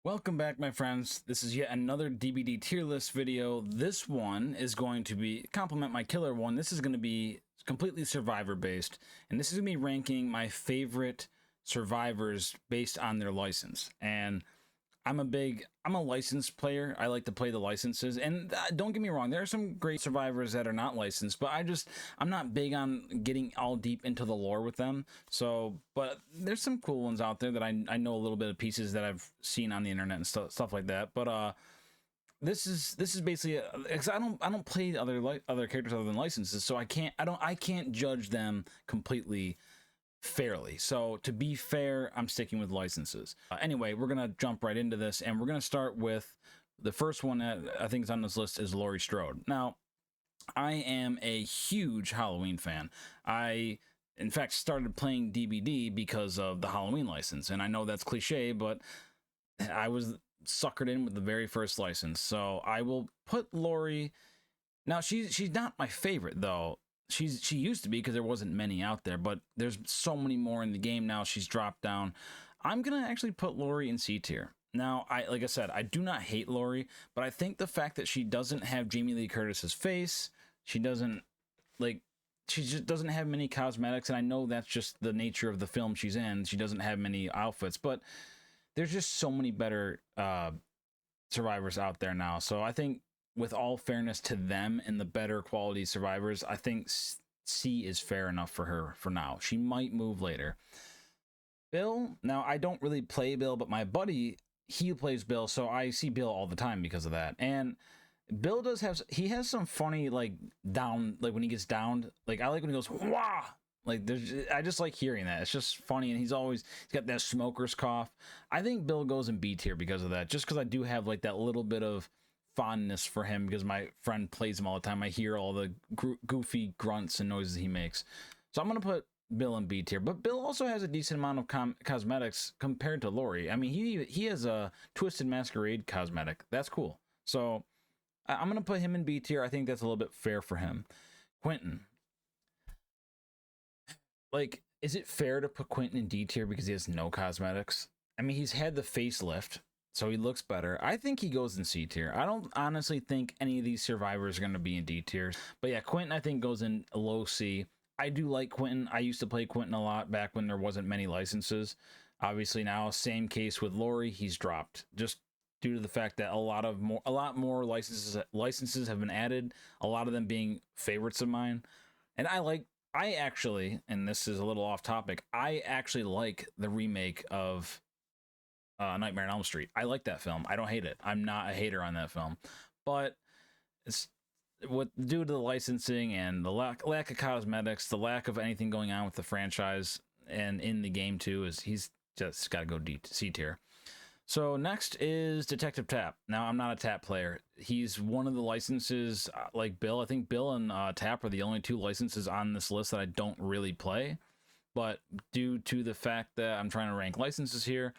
Welcome back, my friends. This is yet another DBD tier list video. This one is going to be complement my killer one. This is going to be completely survivor based, and this is going to be ranking my favorite survivors based on their license. And I'm a licensed player. I like to play the licenses, and don't get me wrong, there are some great survivors that are not licensed, but I'm not big on getting all deep into the lore with them. So, but there's some cool ones out there that I know a little bit of pieces that I've seen on the internet and stuff like that. But this is basically because I don't play other characters other than licenses, so I can't judge them completely fairly. So to be fair, I'm sticking with licenses. Anyway, we're gonna jump right into this, and we're gonna start with the first one that I think is on this list is Laurie Strode. Now, I am a huge Halloween fan. I in fact started playing DBD because of the Halloween license, and I know that's cliche, but I was suckered in with the very first license. So I will put Laurie. Now she's not my favorite though. She used to be because there wasn't many out there, but there's so many more in the game now. She's dropped down. I'm gonna actually put Laurie in C tier. Now, like I said, I do not hate Laurie, but I think the fact that she doesn't have Jamie Lee Curtis's face, she just doesn't have many cosmetics, and I know that's just the nature of the film she's in. She doesn't have many outfits, but there's just so many better survivors out there now. So I think, with all fairness to them and the better quality survivors, I think C is fair enough for her for now. She might move later. Bill, now I don't really play Bill, but my buddy, he plays Bill, so I see Bill all the time because of that. And Bill has some funny like when he gets downed. Like I like when he goes wah. Like I just like hearing that. It's just funny, and he's got that smoker's cough. I think Bill goes in B tier because of that. Just because I do have like that little bit of fondness for him because my friend plays him all the time. I hear all the goofy grunts and noises he makes. So I'm going to put Bill in B tier. But Bill also has a decent amount of cosmetics compared to Laurie. I mean, he has a Twisted Masquerade cosmetic. That's cool. So I'm going to put him in B tier. I think that's a little bit fair for him. Quentin. Like, is it fair to put Quentin in D tier because he has no cosmetics? I mean, he's had the facelift, so he looks better. I think he goes in C tier. I don't honestly think any of these survivors are going to be in D tier. But yeah, Quentin I think goes in a low C. I do like Quentin. I used to play Quentin a lot back when there wasn't many licenses. Obviously now, same case with Laurie. He's dropped just due to the fact that a lot more licenses have been added. A lot of them being favorites of mine. And I actually, and this is a little off topic, I actually like the remake of Nightmare on Elm Street. I like that film. I don't hate it. I'm not a hater on that film, but it's due to the licensing and the lack of cosmetics, the lack of anything going on with the franchise and in the game too, is he's just got to go C tier. So next is Detective Tapp. Now I'm not a Tapp player. He's one of the licenses like Bill. I think Bill and Tapp are the only two licenses on this list that I don't really play, but due to the fact that I'm trying to rank licenses here,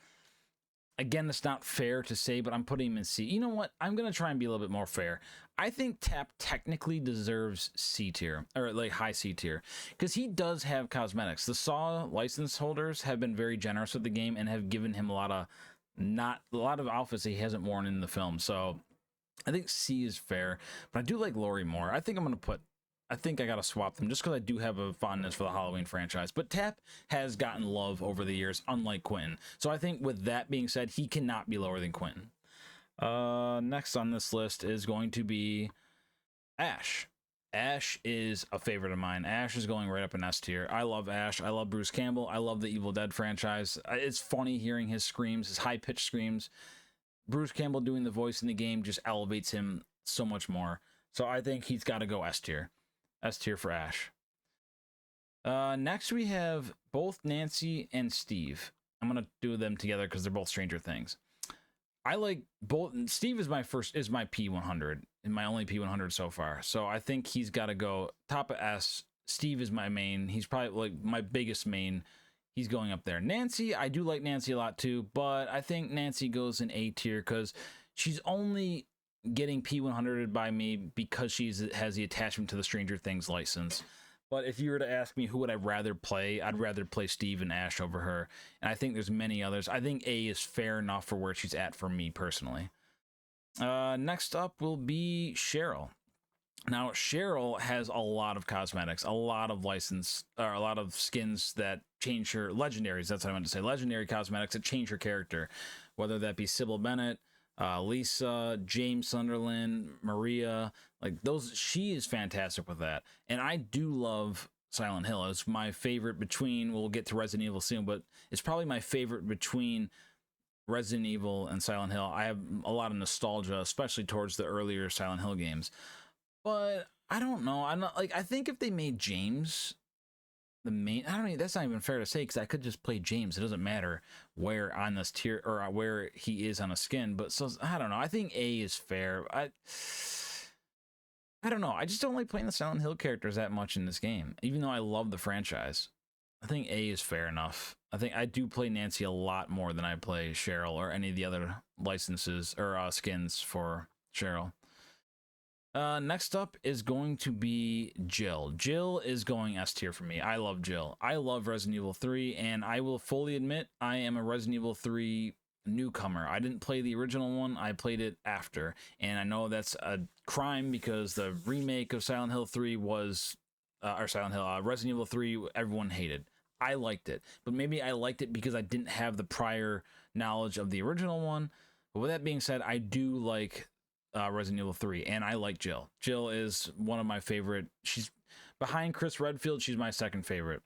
again, it's not fair to say, but I'm putting him in C. You know what? I'm going to try and be a little bit more fair. I think Tapp technically deserves C tier, or like high C tier, because he does have cosmetics. The Saw license holders have been very generous with the game and have given him a lot of outfits that he hasn't worn in the film. So I think C is fair, but I do like Laurie more. I think I gotta swap them just because I do have a fondness for the Halloween franchise. But Tapp has gotten love over the years, unlike Quentin. So I think with that being said, he cannot be lower than Quentin. Next on this list is going to be Ash. Ash is a favorite of mine. Ash is going right up in S tier. I love Ash. I love Bruce Campbell. I love the Evil Dead franchise. It's funny hearing his screams, his high-pitched screams. Bruce Campbell doing the voice in the game just elevates him so much more. So I think he's got to go S tier. S tier for Ash. Next we have both Nancy and Steve. I'm gonna do them together because they're both Stranger Things. I like both. Steve is my P100 and my only P100 so far. So I think he's got to go top of S. Steve is my main. He's probably like my biggest main. He's going up there. Nancy, I do like Nancy a lot too, but I think Nancy goes in A tier because she's only getting P100 by me because has the attachment to the Stranger Things license. But if you were to ask me who would I rather play, I'd rather play Steve and Ash over her. And I think there's many others. I think A is fair enough for where she's at for me personally. Next up will be Cheryl. Now, Cheryl has a lot of cosmetics, a lot of license, or a lot of skins that change her legendaries. That's what I meant to say. Legendary cosmetics that change her character, whether that be Sybil Bennett, Lisa, James Sunderland, Maria, like those. She is fantastic with that, and I do love Silent Hill. It's my favorite between. We'll get to Resident Evil soon, but it's probably my favorite between Resident Evil and Silent Hill. I have a lot of nostalgia, especially towards the earlier Silent Hill games. But I don't know. I'm not like I think if they made James the main, I don't know. That's not even fair to say because I could just play James. It doesn't matter where on this tier or where he is on a skin. But so I don't know. I think A is fair. I don't know. I just don't like playing the Silent Hill characters that much in this game, even though I love the franchise. I think A is fair enough. I think I do play Nancy a lot more than I play Cheryl or any of the other licenses or skins for Cheryl. Next up is going to be Jill. Jill is going S tier for me. I love Jill. I love Resident Evil 3, and I will fully admit I am a Resident Evil 3 newcomer. I didn't play the original one. I played it after, and I know that's a crime because the remake of Silent Hill 3 was, or Silent Hill, Resident Evil 3, everyone hated. I liked it, but maybe I liked it because I didn't have the prior knowledge of the original one. But with that being said, I do like Resident Evil 3, and I like Jill. Jill is one of my favorite. She's behind Chris Redfield. She's my second favorite.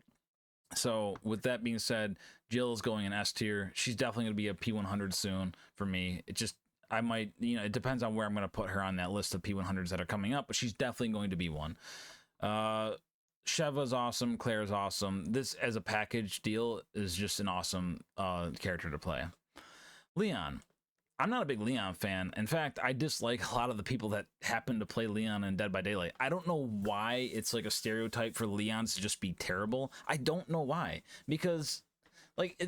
So with that being said, Jill is going in S tier. She's definitely going to be a P100 soon for me. It just, I might, it depends on where I'm going to put her on that list of P100s that are coming up, but she's definitely going to be one. Sheva's awesome. Claire's awesome. This as a package deal is just an awesome character to play. Leon. I'm not a big Leon fan. In fact, I dislike a lot of the people that happen to play Leon in Dead by Daylight. I don't know why it's like a stereotype for Leons to just be terrible. I don't know why. Because like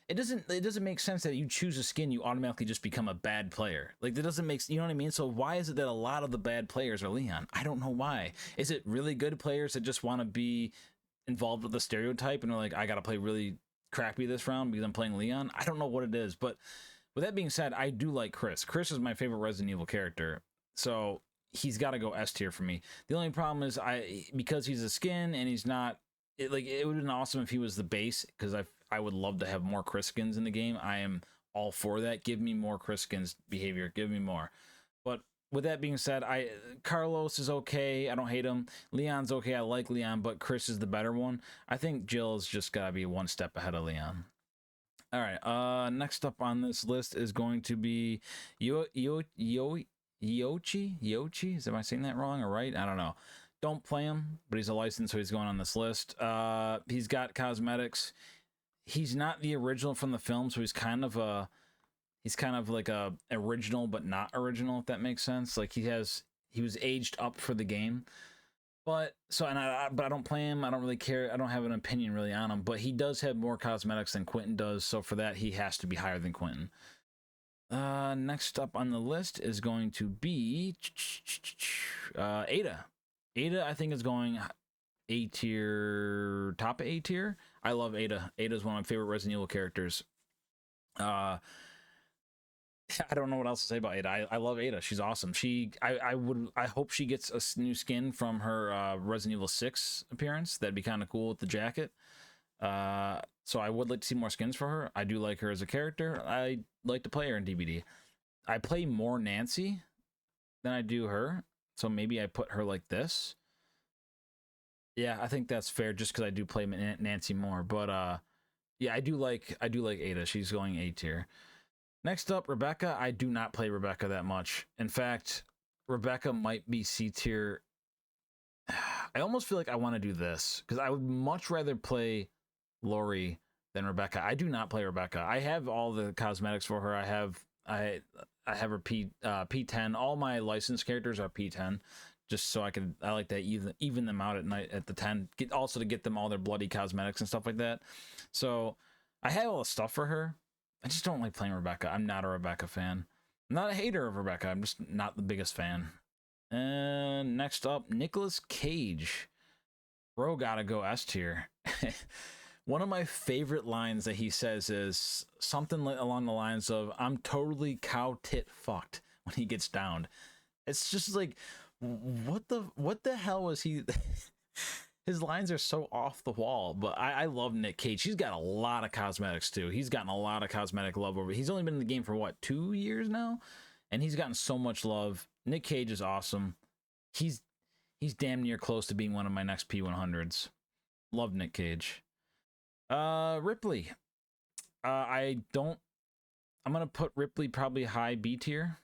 it doesn't make sense that you choose a skin, you automatically just become a bad player. Like that doesn't make, you know what I mean? So why is it that a lot of the bad players are Leon? I don't know why. Is it really good players that just want to be involved with the stereotype and are like, I gotta play really crappy this round because I'm playing Leon? I don't know what it is, but with that being said, I do like Chris. Chris is my favorite Resident Evil character, so he's got to go S tier for me. The only problem is because he's a skin and he's not. It would have been awesome if he was the base because I would love to have more Chris skins in the game. I am all for that. Give me more Chris skins behavior. Give me more. But with that being said, Carlos is okay. I don't hate him. Leon's okay. I like Leon, but Chris is the better one. I think Jill's just gotta be one step ahead of Leon. All right. Next up on this list is going to be Yoichi. Yoichi. Am I saying that wrong or right? I don't know. Don't play him, but he's a license, so he's going on this list. He's got cosmetics. He's not the original from the film, so he's kind of like a original but not original, if that makes sense. Like he was aged up for the game. But I don't play him. I don't really care. I don't have an opinion really on him. But he does have more cosmetics than Quentin does. So for that, he has to be higher than Quentin. Next up on the list is going to be Ada. Ada, I think, is going A tier, top of A tier. I love Ada. Ada is one of my favorite Resident Evil characters. I don't know what else to say about Ada. I love Ada. She's awesome. I hope she gets a new skin from her Resident Evil 6 appearance. That'd be kind of cool with the jacket. So I would like to see more skins for her. I do like her as a character. I like to play her in DBD. I play more Nancy than I do her. So maybe I put her like this. Yeah, I think that's fair just because I do play Nancy more. But yeah, I do like Ada. She's going A tier. Next up, Rebecca. I do not play Rebecca that much. In fact, Rebecca might be C tier. I almost feel like I want to do this because I would much rather play Lori than Rebecca. I do not play Rebecca. I have all the cosmetics for her. I have her P10. All my licensed characters are P10, just so I like that even them out at night at the 10. Also to get them all their bloody cosmetics and stuff like that. So I have all the stuff for her. I just don't like playing Rebecca. I'm not a Rebecca fan. I'm not a hater of Rebecca. I'm just not the biggest fan. And next up, Nicolas Cage. Bro gotta go S tier. One of my favorite lines that he says is something along the lines of "I'm totally cow tit fucked" when he gets downed. It's just like, what the hell was he? His lines are so off the wall, but I love Nick Cage. He's got a lot of cosmetics too. He's gotten a lot of cosmetic love over. He's only been in the game for what, 2 years now, and he's gotten so much love. Nick Cage is awesome. He's he's damn near close to being one of my next P100s. Love Nick Cage. Ripley. I don't. I'm gonna put Ripley probably high B tier.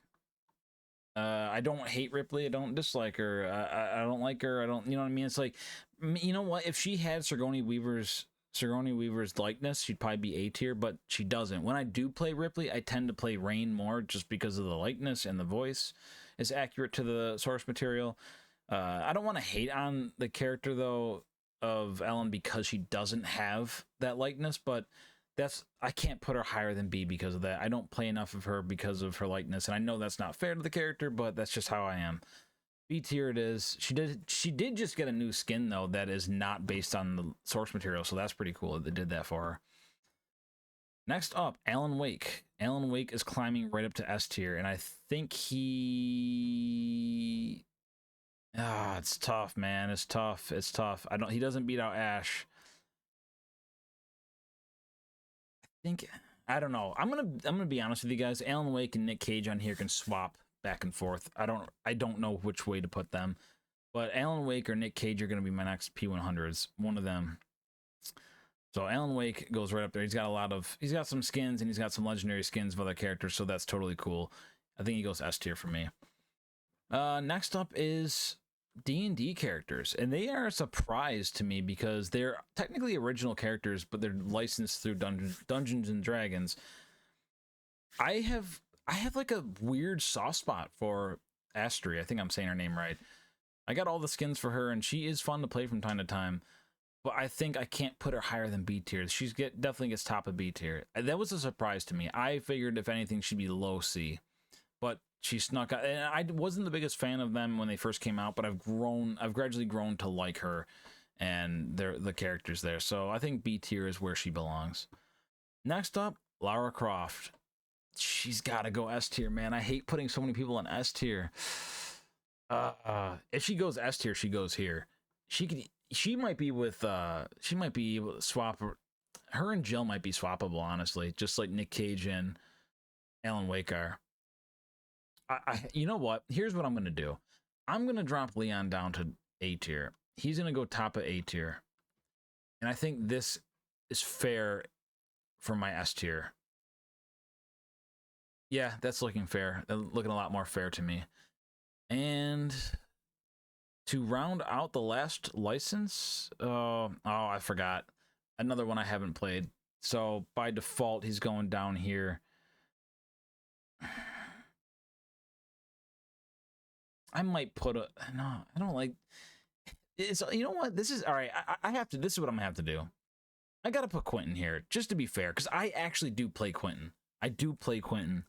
I don't hate Ripley. I don't dislike her. I don't like her. I don't. You know what I mean? It's like, you know what? If she had Sigourney Weaver's likeness, she'd probably be A tier. But she doesn't. When I do play Ripley, I tend to play Rain more, just because of the likeness and the voice is accurate to the source material. I don't want to hate on the character though of Ellen because she doesn't have that likeness, but I can't put her higher than B because of that. I don't play enough of her because of her likeness, and I know that's not fair to the character, but that's just how I am. B tier it is. She did just get a new skin though that is not based on the source material, so that's pretty cool that they did that for her. Next up, Alan Wake. Alan Wake is climbing right up to S tier, and I think it's tough, man. It's tough. It's tough. He doesn't beat out Ash. I don't know. I'm gonna be honest with you guys. Alan Wake and Nick Cage on here can swap back and forth. I don't know which way to put them, but Alan Wake or Nick Cage are gonna be my next P100s. One of them. So Alan Wake goes right up there. He's got some skins and he's got some legendary skins of other characters, so that's totally cool. I think he goes S tier for me. Next up is D&D characters, and they are a surprise to me because they're technically original characters, but they're licensed through Dungeons and Dragons. I have like a weird soft spot for Astri. I think I'm saying her name right. I got all the skins for her, and she is fun to play from time to time. But I think I can't put her higher than B tier. Definitely gets top of B tier. That was a surprise to me. I figured if anything she'd be low C, but she snuck out. And I wasn't the biggest fan of them when they first came out, but I've gradually grown to like her and the characters there. So I think B tier is where she belongs. Next up, Lara Croft. She's got to go S tier, man. I hate putting so many people in S tier. If she goes S tier, she goes here. She might be able to swap. Her and Jill might be swappable, honestly, just like Nick Cage and Alan Wake are. You know what? Here's what I'm gonna do. I'm gonna drop Leon down to A tier. He's gonna go top of A tier, and I think this is fair for my S tier. Yeah, that's looking fair. Looking a lot more fair to me. And to round out the last license, I forgot. Another one I haven't played. So by default, he's going down here. I might put no, I don't like it's, you know what? This is all right. I have to, this is what I'm gonna have to do. I gotta put Quentin here, just to be fair, because I actually do play Quentin. I do play Quentin.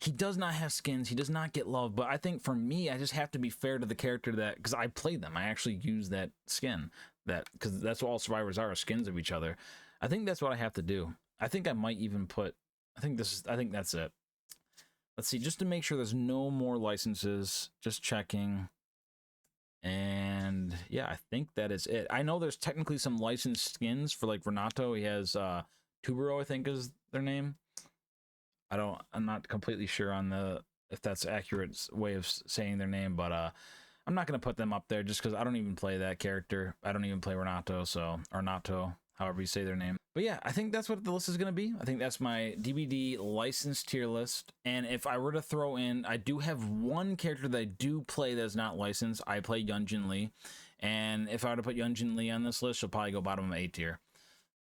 He does not have skins. He does not get love. But I think for me, I just have to be fair to the character that, because I played them. I actually use that skin, because that's what all survivors are skins of each other. I think that's what I have to do. I think I might even put. I think that's it. Let's see, just to make sure there's no more licenses. Just checking. And yeah, I think that is it. I know there's technically some licensed skins for like Renato. He has Tubero, I think is their name. I'm not completely sure on if that's accurate way of saying their name, but I'm not gonna put them up there just because I don't even play that character. I don't even play Renato, or Nato, however you say their name. But yeah, I think that's what the list is gonna be. I think that's my DBD licensed tier list. And if I were to throw in, I do have one character that I do play that's not licensed. I play Yunjin Lee, and if I were to put Yunjin Lee on this list, she'll probably go bottom of A tier.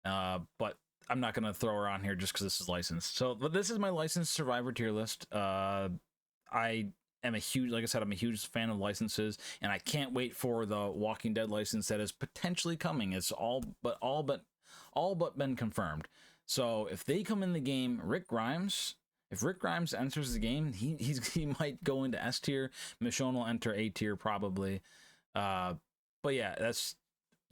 But I'm not going to throw her on here just because this is licensed. So, but this is my licensed survivor tier list. I am like I said, I'm a huge fan of licenses, and I can't wait for the Walking Dead license that is potentially coming. It's all but been confirmed. So if they come in the game, if Rick Grimes enters the game, he might go into S tier. Michonne will enter A tier probably. But yeah,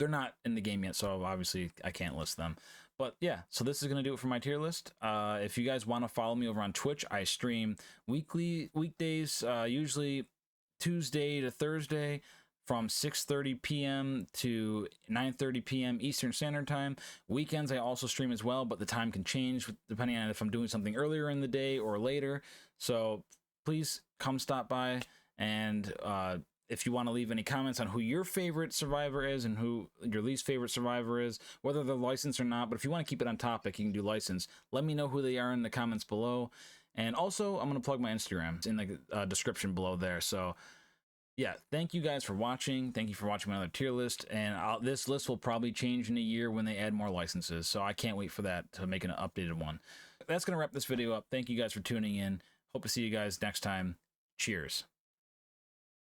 they're not in the game yet, so obviously I can't list them. But yeah, so this is gonna do it for my tier list. If you guys want to follow me over on Twitch, I stream weekdays, usually Tuesday to Thursday, from 6:30 p.m. to 9:30 p.m. Eastern Standard Time. Weekends I also stream as well, but the time can change depending on if I'm doing something earlier in the day or later. So please come stop by, and if you want to leave any comments on who your favorite survivor is and who your least favorite survivor is, whether they're licensed or not, but if you want to keep it on topic, you can do license. Let me know who they are in the comments below. And also, I'm going to plug my Instagram. It's in the description below there. So yeah, thank you guys for watching. Thank you for watching my other tier list. And this list will probably change in a year when they add more licenses. So I can't wait for that to make an updated one. That's going to wrap this video up. Thank you guys for tuning in. Hope to see you guys next time. Cheers.